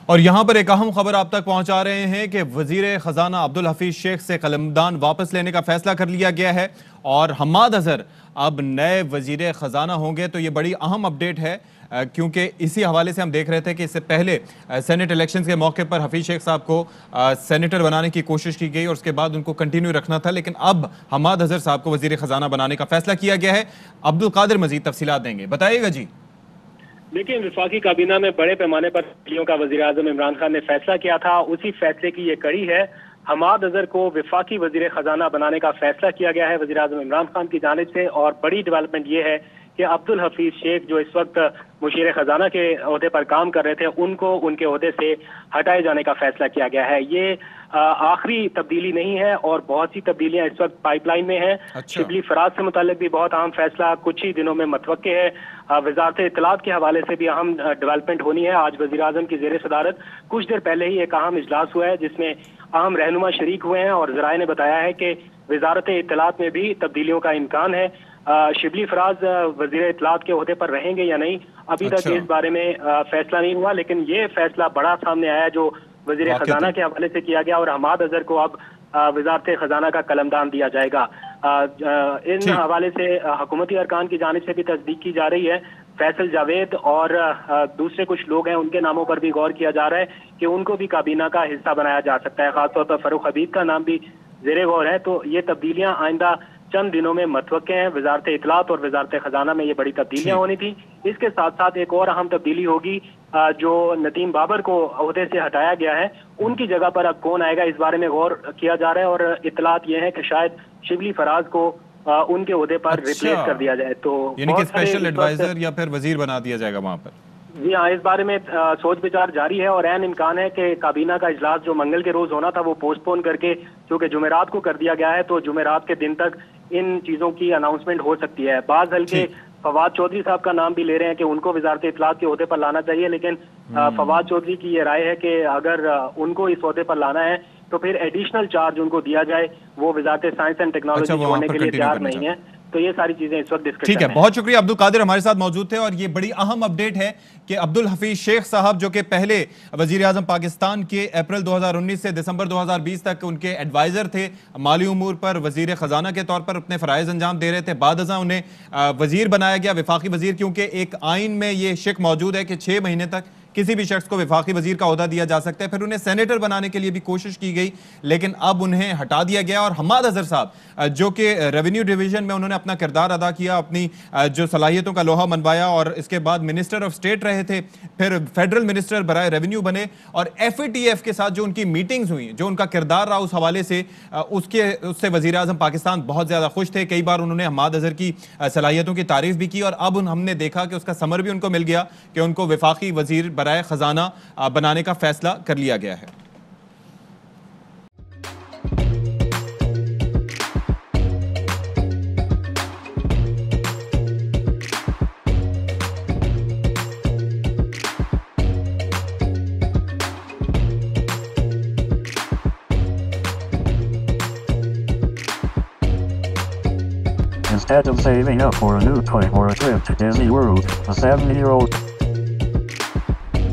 और यहां पर एक अहम खबर आप तक पहुंचा रहे हैं कि वजीर खजाना अब्दुल हफीज शेख से कलमदान वापस लेने का फैसला कर लिया गया है और हम्माद अजहर अब नए वजीर खजाना होंगे। तो ये बड़ी अहम अपडेट है क्योंकि इसी हवाले से हम देख रहे थे कि इससे पहले सेनेट इलेक्शंस के मौके पर हफीज शेख साहब को सेनेटर बनाने की कोशिश की गई और उसके बाद उनको कंटिन्यू रखना था, लेकिन अब हम्माद अजहर साहब को वजीर खजाना बनाने का फैसला किया गया है। अब्दुल कादिर मजीद तफसीलात देंगे, बताइएगा जी। देखिए, विफाकी काबीना में बड़े पैमाने पर तब्दीलियों का वजीर आजम इमरान खान ने फैसला किया था। उसी फैसले की ये कड़ी है। हम्माद अजहर को विफाकी वजीर खजाना बनाने का फैसला किया गया है वजीर आजम इमरान खान की जानिब से। और बड़ी डेवलपमेंट ये है कि अब्दुल हफीज शेख जो इस वक्त मुशीर खजाना के ओहदे पर काम कर रहे थे, उनको उनके ओहदे से हटाए जाने का फैसला किया गया है। ये आखिरी तब्दीली नहीं है और बहुत सी तब्दीलियां इस वक्त पाइपलाइन में हैं। शिबली फराज से मुतालिक भी बहुत अहम फैसला कुछ ही दिनों में मतवक्के है। वजारत इत्तलात के हवाले से भी अहम डेवलपमेंट होनी है। आज वजीर आजम की जेर सदारत कुछ देर पहले ही एक अहम इजलास हुआ है जिसमें अहम रहनुमा शरीक हुए हैं और जराए ने बताया है कि वजारत इत्तलात में भी तब्दीलियों का इम्कान है। शिबली फराज वजीर इत्तलात के ओहदे पर रहेंगे या नहीं, अभी तक इस बारे में फैसला नहीं हुआ, लेकिन ये फैसला बड़ा सामने आया जो वजीर खजाना के हवाले से किया गया और हम्माद अजहर को अब वजारत खजाना का कलमदान दिया जाएगा। इन हवाले से हुकूमती अरकान की जानिब से भी तस्दीक की जा रही है। फैसल जावेद और दूसरे कुछ लोग हैं, उनके नामों पर भी गौर किया जा रहा है कि उनको भी काबीना का हिस्सा बनाया जा सकता है। खासतौर पर फरूख हबीब का नाम भी जेरे गौर है। तो ये तब्दीलियां आइंदा चंद दिनों में मतवक्के हैं। वजारत इत्तलात और वजारत खजाना में ये बड़ी तब्दीलियां होनी थी। इसके साथ साथ एक और अहम तब्दीली होगी, जो नदीम बाबर को ओहदे से हटाया गया है, उनकी जगह पर अब कौन आएगा, इस बारे में गौर किया जा रहा है। और इत्तलात ये है कि शायद शिबली फराज को उनके ओहदे पर रिप्लेस कर दिया जाए। तो यानी कि स्पेशल एडवाइजर या फिर वजीर बना दिया जाएगा वहां पर। जी हाँ, इस बारे में सोच विचार जारी है और ऐन इम्कान है कि काबीना का इजलास जो मंगल के रोज होना था वो पोस्टपोन करके चूंकि जुमेरात को कर दिया गया है, तो जुमेरात के दिन तक इन चीजों की अनाउंसमेंट हो सकती है। बाज हल्के फवाद चौधरी साहब का नाम भी ले रहे हैं कि उनको वजारत इत्तलात के ओहदे पर लाना चाहिए, लेकिन फवाद चौधरी की ये राय है कि अगर उनको इस ओहदे पर लाना है तो फिर एडिशनल चार्ज उनको दिया जाए। वो वजारत साइंस एंड टेक्नोलॉजी होने के लिए तैयार नहीं है। तो ये सारी चीजें इस वक्त डिस्कशन ठीक है। बहुत शुक्रिया, अब्दुल कादिर हमारे साथ मौजूद थे। और ये बड़ी अहम अपडेट है कि अब्दुल हफीज शेख साहब जो कि पहले वजीर आजम पाकिस्तान के अप्रैल 2019 से दिसंबर 2020 तक उनके एडवाइजर थे, माली उमूर पर वजीर खजाना के तौर पर अपने फराइज अंजाम दे रहे थे। बाद अज़ां उन्हें वजीर बनाया गया, विफाकी वजीर, क्योंकि एक आइन में ये शिक मौजूद है कि 6 महीने तक किसी भी शख्स को विफाकी वजीर का ओहदा दिया जा सकता है। फिर उन्हें सेनेटर बनाने के लिए भी कोशिश की गई, लेकिन अब उन्हें हटा दिया गया। और हम्माद अजहर साहब जो कि रेवेन्यू डिवीजन में उन्होंने अपना किरदार अदा किया, अपनी जो सलाहियतों का लोहा मनवाया और इसके बाद मिनिस्टर ऑफ स्टेट रहे थे, फिर फेडरल मिनिस्टर बराए रेवेन्यू बने और FATF के साथ जो उनकी मीटिंग्स हुई, जो उनका किरदार रहा, उस हवाले से उससे वजीर आजम पाकिस्तान बहुत ज्यादा खुश थे। कई बार उन्होंने हम्माद अजहर की सलाहियतों की तारीफ भी की और अब हमने देखा कि उसका समर भी उनको मिल गया कि उनको विफाकी वजीर बराए खजाना बनाने का फैसला कर लिया गया है। Instead of saving up for a new toy or a trip to Disney World, a 7-year-old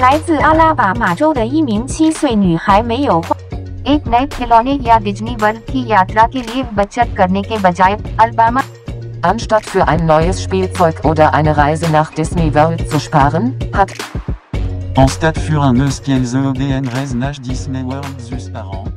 来自阿拉巴马州的一名7岁女孩没有 एक नए खिलौने या डिज्नी वर्ल्ड की यात्रा के लिए बचत करने के बजाय Alabama Anstatt für ein neues Spielzeug oder eine Reise nach Disney World zu sparen, hat Anstatt für un neus Spielzeug oder eine Reise nach Disney World zu sparen,